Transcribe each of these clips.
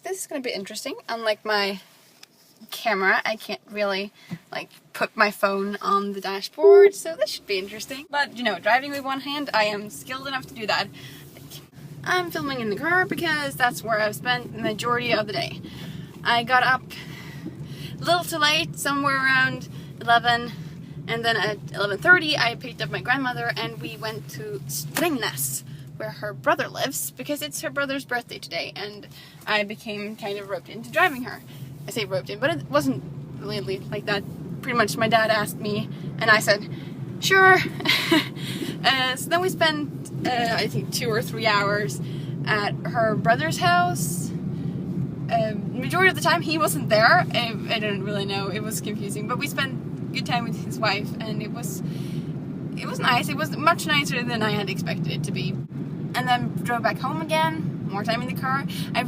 This is going to be interesting. Unlike my camera, I can't really like put my phone on the dashboard, so this should be interesting. But you know, driving with one hand, I am skilled enough to do that. I'm filming in the car because that's where I've spent the majority of the day. I got up a little too late, somewhere around 11, and then at 11:30 I picked up my grandmother and we went to Strängnäs, where her brother lives, because it's her brother's birthday today, and I became kind of roped into driving her. I say roped in, but it wasn't really like that. Pretty much my dad asked me, and I said, sure. So then we spent, I think 2 or 3 hours at her brother's house. Majority of the time he wasn't there. I don't really know, it was confusing, but we spent good time with his wife, and it was nice. It was much nicer than I had expected it to be. And then drove back home again, more time in the car. I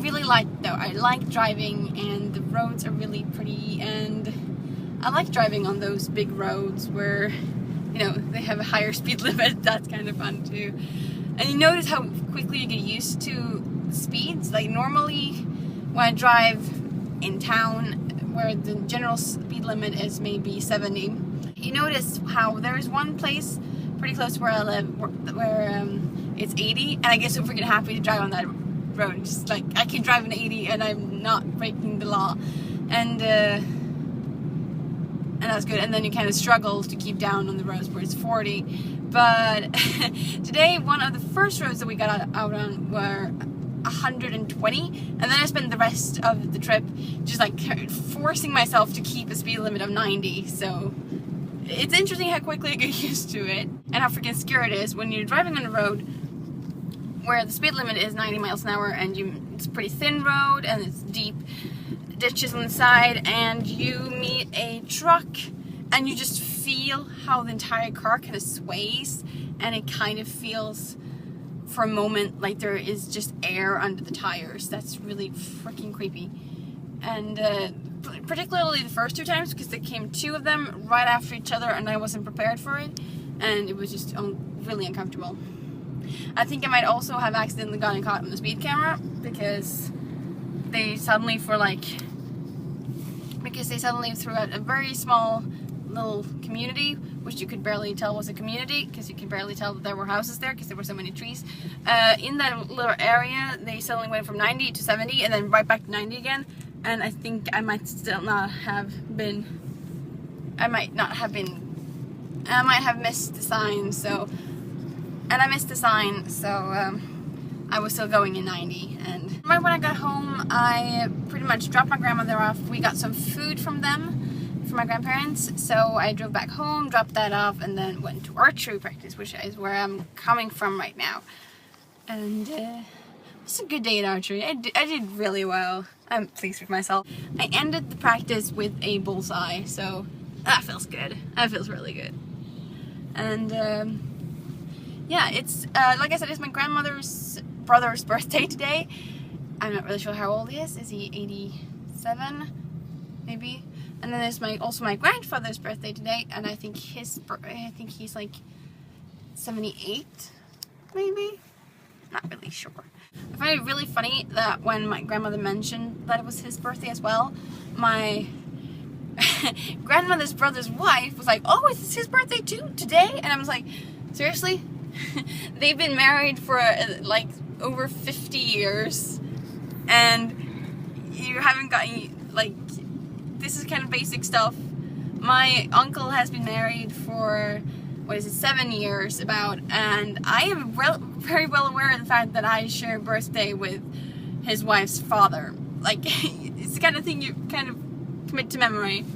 like driving, and the roads are really pretty, and I like driving on those big roads where, you know, they have a higher speed limit. That's kind of fun too. And you notice how quickly you get used to the speeds. Like normally when I drive in town where the general speed limit is maybe 70, you notice how there is one place pretty close to where I live where it's 80, and I get so freaking happy to drive on that road. Just like I can drive an 80 and I'm not breaking the law, and that's good. And then you kind of struggle to keep down on the roads where it's 40. But today, one of the first roads that we got out on were 120, and then I spent the rest of the trip just like forcing myself to keep a speed limit of 90. So it's interesting how quickly you get used to it, and how freaking scary it is when you're driving on a road where the speed limit is 90 miles an hour, and it's a pretty thin road, and it's deep ditches on the side, and you meet a truck, and you just feel how the entire car kind of sways, and it kind of feels for a moment like there is just air under the tires. That's really freaking creepy. And particularly the first 2 times, because there came 2 of them right after each other, and I wasn't prepared for it, and it was just really uncomfortable. I think I might also have accidentally gotten caught on the speed camera, because they suddenly threw out a very small little community, which you could barely tell was a community, because you could barely tell that there were houses there because there were so many trees. In that little area, they suddenly went from 90 to 70 and then right back to 90 again, and I think I might have missed the sign, so I was still going in 90. And right when I got home, I pretty much dropped my grandmother off. We got some food from my grandparents, so I drove back home, dropped that off, and then went to archery practice, which is where I'm coming from right now. And it was a good day at archery. I did really well. I'm pleased with myself. I ended the practice with a bullseye, so that feels good. That feels really good. And yeah, it's like I said, it's my grandmother's brother's birthday today. I'm not really sure how old he is. Is he 87? Maybe. And then there's also my grandfather's birthday today, and I think he's like 78, maybe. Not really sure. I find it really funny that when my grandmother mentioned that it was his birthday as well, my grandmother's brother's wife was like, "Oh, is his birthday too today?" And I was like, "Seriously?" They've been married for like over 50 years, and you haven't gotten like. This is kind of basic stuff. My uncle has been married for, 7 years about, and I am very well aware of the fact that I share a birthday with his wife's father. Like, it's the kind of thing you kind of commit to memory.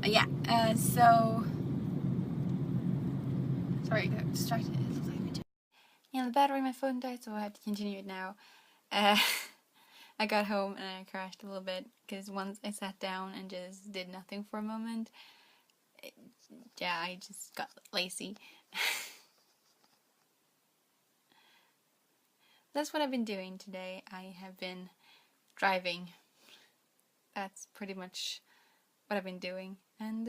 Yeah, so, sorry, I got distracted. Yeah, the battery in my phone died, so I have to continue it now. I got home and I crashed a little bit, because once I sat down and just did nothing for a moment, I just got lazy. That's what I've been doing today. I have been driving. That's pretty much what I've been doing. And